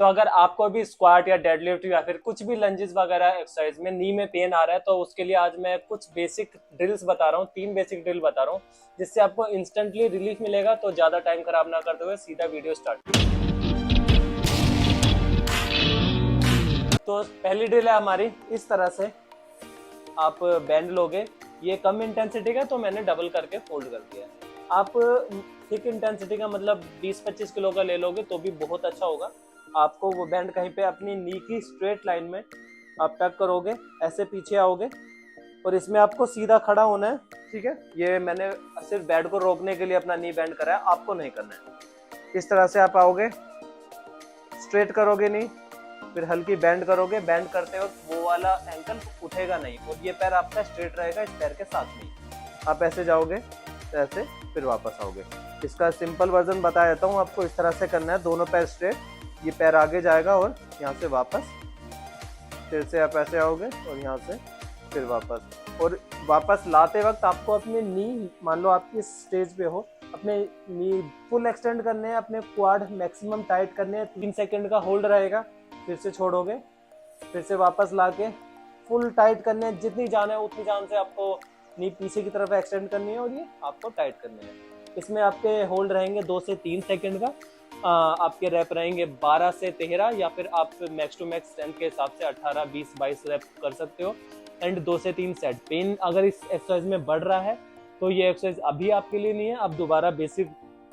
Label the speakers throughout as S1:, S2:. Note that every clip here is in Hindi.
S1: तो अगर आपको भी स्क्वाट या डेडलिफ्ट या फिर कुछ भी लंजेस वगैरह एक्सरसाइज में नी में पेन आ रहा है, तो उसके लिए आज मैं कुछ बेसिक ड्रिल्स बता रहा हूँ, 3 बेसिक ड्रिल बता रहा हूँ, जिससे आपको इंस्टेंटली रिलीफ मिलेगा। तो ज्यादा टाइम खराब ना करते हुए सीधा वीडियो स्टार्ट। तो पहली ड्रिल है हमारी इस तरह से, आप बैंड लोगे, ये कम इंटेंसिटी का तो मैंने डबल करके फोल्ड कर दिया। आप थिक इंटेंसिटी का मतलब 20-25 किलो का ले लोगे तो भी बहुत अच्छा होगा। आपको वो बैंड कहीं पे अपनी नी की स्ट्रेट लाइन में आप टक करोगे, ऐसे पीछे आओगे और इसमें आपको सीधा खड़ा होना है, ठीक है। ये मैंने सिर्फ बैंड को रोकने के लिए अपना नी बैंड करा है, आपको नहीं करना है। इस तरह से आप आओगे, स्ट्रेट करोगे नी, फिर हल्की बैंड करोगे, बैंड करते वक्त वो वाला एंकल उठेगा नहीं और ये पैर आपका स्ट्रेट रहेगा इस पैर के साथ में। आप ऐसे जाओगे, ऐसे, फिर वापस आओगे। इसका सिंपल वर्जन बता देता हूँ आपको। इस तरह से करना है, दोनों पैर स्ट्रेट, ये पैर आगे जाएगा और यहाँ से वापस, फिर से आप ऐसे आओगे और यहाँ से फिर वापस। और वापस लाते वक्त आपको अपने नी, मान लो आप इस स्टेज पे हो, अपने नी फुल एक्सटेंड करने हैं, अपने क्वाड मैक्सिमम टाइट करने हैं। 3 सेकंड का होल्ड रहेगा, फिर से छोड़ोगे, फिर से वापस लाके फुल टाइट करने हैं। जितनी जान है उतनी जान से आपको नी पीछे की तरफ एक्सटेंड करनी है और ये आपको टाइट करने हैं। इसमें आपके होल्ड रहेंगे 2 से 3 सेकंड का। आपके रैप रहेंगे 12 से 13, या फिर आप मैक्स टू मैक्स स्ट्रेंथ के हिसाब से 18, 20, 22 रैप कर सकते हो। एंड 2 से 3 सेट। पेन अगर इस एक्सरसाइज में बढ़ रहा है तो ये एक्सरसाइज अभी आपके लिए नहीं है, आप दोबारा बेसिक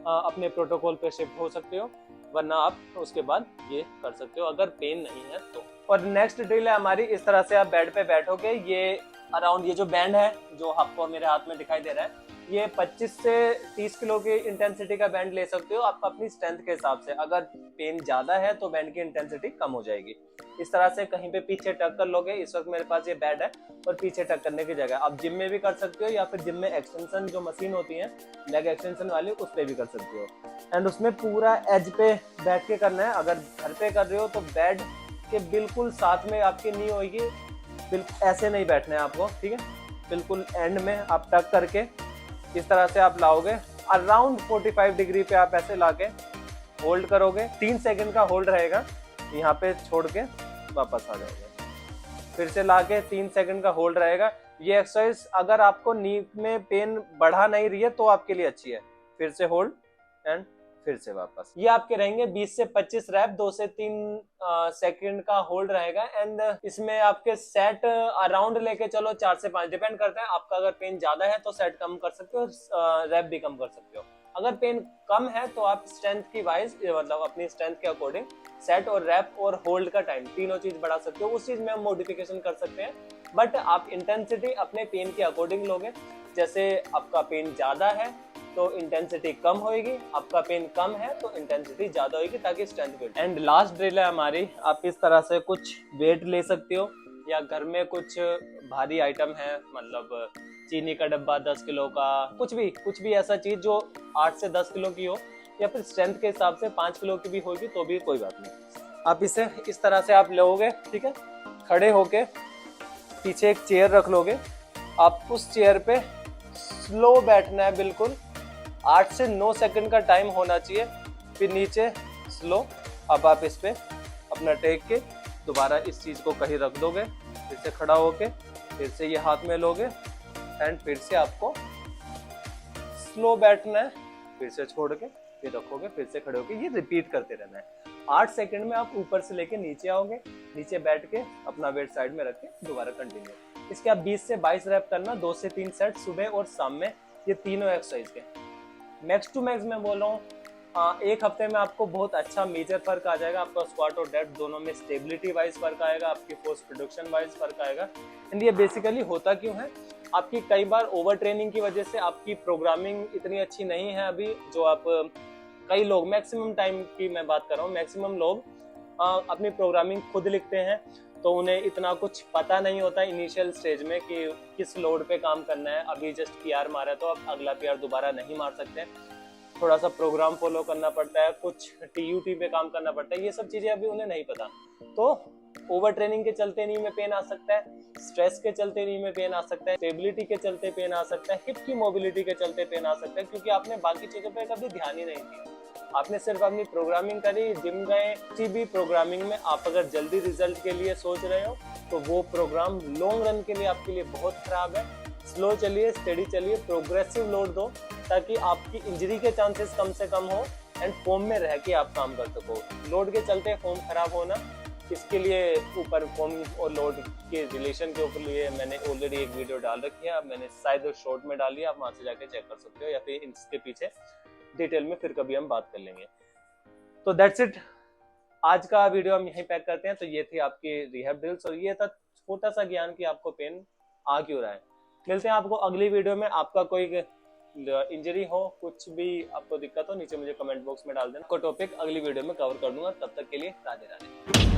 S1: अपने प्रोटोकॉल पे शिफ्ट हो सकते हो, वरना आप उसके बाद ये कर सकते हो अगर पेन नहीं है तो। और नेक्स्ट ड्रिल है हमारी, इस तरह से आप बेड पे बैठोगे, ये अराउंड, ये जो बैंड है जो आपको मेरे हाथ में दिखाई दे रहा है, ये 25 से 30 किलो की इंटेंसिटी का बैंड ले सकते हो आप अपनी स्ट्रेंथ के हिसाब से। अगर पेन ज्यादा है तो बैंड की इंटेंसिटी कम हो जाएगी। इस तरह से कहीं पे पीछे टक कर लोगे। इस वक्त मेरे पास ये बैंड है और पीछे टक करने की जगह आप जिम में भी कर सकते हो, या फिर जिम में एक्सटेंशन जो मशीन होती है लेग एक्सटेंशन वाली, उस पर भी कर सकते हो। एंड उसमें पूरा एज पे बैठ के करना है। अगर घर पे कर रहे हो तो बेड के बिल्कुल साथ में आपकी नी होगी, बिल्कुल ऐसे नहीं बैठना है आपको, ठीक है। बिल्कुल एंड में आप टक करके इस तरह से आप लाओगे, अराउंड 45 डिग्री पे आप ऐसे लाके होल्ड करोगे। 3 सेकंड का होल्ड रहेगा, यहाँ पे छोड़ के वापस आ जाओगे, फिर से लाके 3 सेकंड का होल्ड रहेगा। ये एक्सरसाइज अगर आपको नी में पेन बढ़ा नहीं रही है तो आपके लिए अच्छी है। फिर से होल्ड एंड फिर से वापस। ये आपके रहेंगे 20 से 25 रैप, 2 से 3 सेकंड का होल्ड रहेगा। एंड इसमें आपके सेट अराउंड लेके चलो 4 से 5, डिपेंड करता है आपका। अगर पेन ज्यादा है तो सेट कम कर सकते हो, रैप भी कम कर सकते हो। अगर पेन कम है तो आप स्ट्रेंथ की वाइज, मतलब अपनी स्ट्रेंथ के अकॉर्डिंग सेट और रैप और होल्ड का टाइम, तीनों चीज बढ़ा सकते हो। उस चीज में हम मॉडिफिकेशन कर सकते हैं, बट आप इंटेंसिटी अपने पेन के अकॉर्डिंग लोगे। जैसे आपका पेन ज्यादा है तो इंटेंसिटी कम होगी, आपका पेन कम है तो इंटेंसिटी ज्यादा होगी, ताकि strength build. And last drill है हमारी, आप इस तरह से कुछ वेट ले सकते हो, या घर में कुछ भारी आइटम है, मतलब चीनी का डब्बा 10 किलो का, कुछ भी ऐसा चीज जो 8 से 10 किलो की हो, या फिर स्ट्रेंथ के हिसाब से 5 किलो की भी होगी तो भी कोई बात नहीं। आप इसे इस तरह से आप लोगे, ठीक है। खड़े होके पीछे एक चेयर रख लोगे, आप उस चेयर पे स्लो बैठना है, बिल्कुल 8 से 9 सेकंड का टाइम होना चाहिए। फिर नीचे स्लो, अब आप इस पे अपना टेक के दोबारा इस चीज को कहीं रख दोगे, फिर से खड़ा होके फिर से ये हाथ में लोगे एंड फिर से आपको स्लो बैठना है, फिर से छोड़ के फिर रखोगे, फिर से खड़े होके, ये रिपीट करते रहना है। 8 सेकंड में आप ऊपर से लेके नीचे आओगे, नीचे बैठ के अपना वेट साइड में रख के दोबारा कंटिन्यू। इसके आप 20 से 22 रैप करना, 2 से 3 सेट सुबह और शाम में, ये तीनों एक्सरसाइज के। मैक्स टू मैक्स मैं बोल रहा हूँ, एक हफ्ते में आपको बहुत अच्छा मेजर फर्क आ जाएगा। आपका स्क्वाट और डेप्थ दोनों में स्टेबिलिटी वाइज फर्क आएगा, आपकी फोर्स प्रोडक्शन वाइज फर्क आएगा। एंड ये बेसिकली होता क्यों है, आपकी कई बार ओवर ट्रेनिंग की वजह से आपकी प्रोग्रामिंग इतनी अच्छी नहीं है अभी, जो आप, कई लोग, मैक्सिमम टाइम की मैं बात कर रहा हूँ, मैक्सिमम लोग अपनी प्रोग्रामिंग खुद लिखते हैं, तो उन्हें इतना कुछ पता नहीं होता इनिशियल स्टेज में कि किस लोड पे काम करना है। अभी जस्ट पीआर मारा है तो आप अगला पीआर दोबारा नहीं मार सकते, थोड़ा सा प्रोग्राम फॉलो करना पड़ता है, कुछ टीयूटी पे काम करना पड़ता है, ये सब चीजें अभी उन्हें नहीं पता। तो ओवर ट्रेनिंग के चलते नी में पेन आ सकता है, स्ट्रेस के चलते नी में पेन आ सकता है, स्टेबिलिटी के चलते पेन आ सकता है, हिप की मोबिलिटी के चलते पेन आ सकता है, क्योंकि आपने बाकी चीजों पे कभी ध्यान ही नहीं दिया। आपने सिर्फ अपनी प्रोग्रामिंग करी, जिम गए, किसी भी प्रोग्रामिंग में आप अगर जल्दी रिजल्ट के लिए सोच रहे हो तो वो प्रोग्राम लॉन्ग रन के लिए आपके लिए बहुत खराब है। स्लो चलिए, स्टेडी चलिए, प्रोग्रेसिव लोड दो ताकि आपकी इंजरी के चांसेस कम से कम हो एंड फॉर्म में रह के आप काम कर सको। लोड के चलते फॉर्म खराब होना, इसके लिए ऊपर फॉर्म और लोड के रिलेशन के ऊपर लिए मैंने ऑलरेडी एक वीडियो डाल रखी है, मैंने शायद शॉर्ट में डाली है, आप वहां से जाके चेक कर सकते हो या फिर इसके पीछे डिटेल में फिर कभी हम बात कर लेंगे। तो दैट्स इट, आज का वीडियो हम यहीं पैक करते हैं। तो ये थी आपकी रिहैब ड्रिल्स और ये था छोटा सा ज्ञान कि आपको पेन आ क्यों रहा है। मिलते हैं आपको अगली वीडियो में। आपका कोई इंजरी हो, कुछ भी आपको दिक्कत हो, नीचे मुझे कमेंट बॉक्स में डाल देना, को टॉपिक अगली वीडियो में कवर कर दूंगा। तब तक के लिए राधे राधे।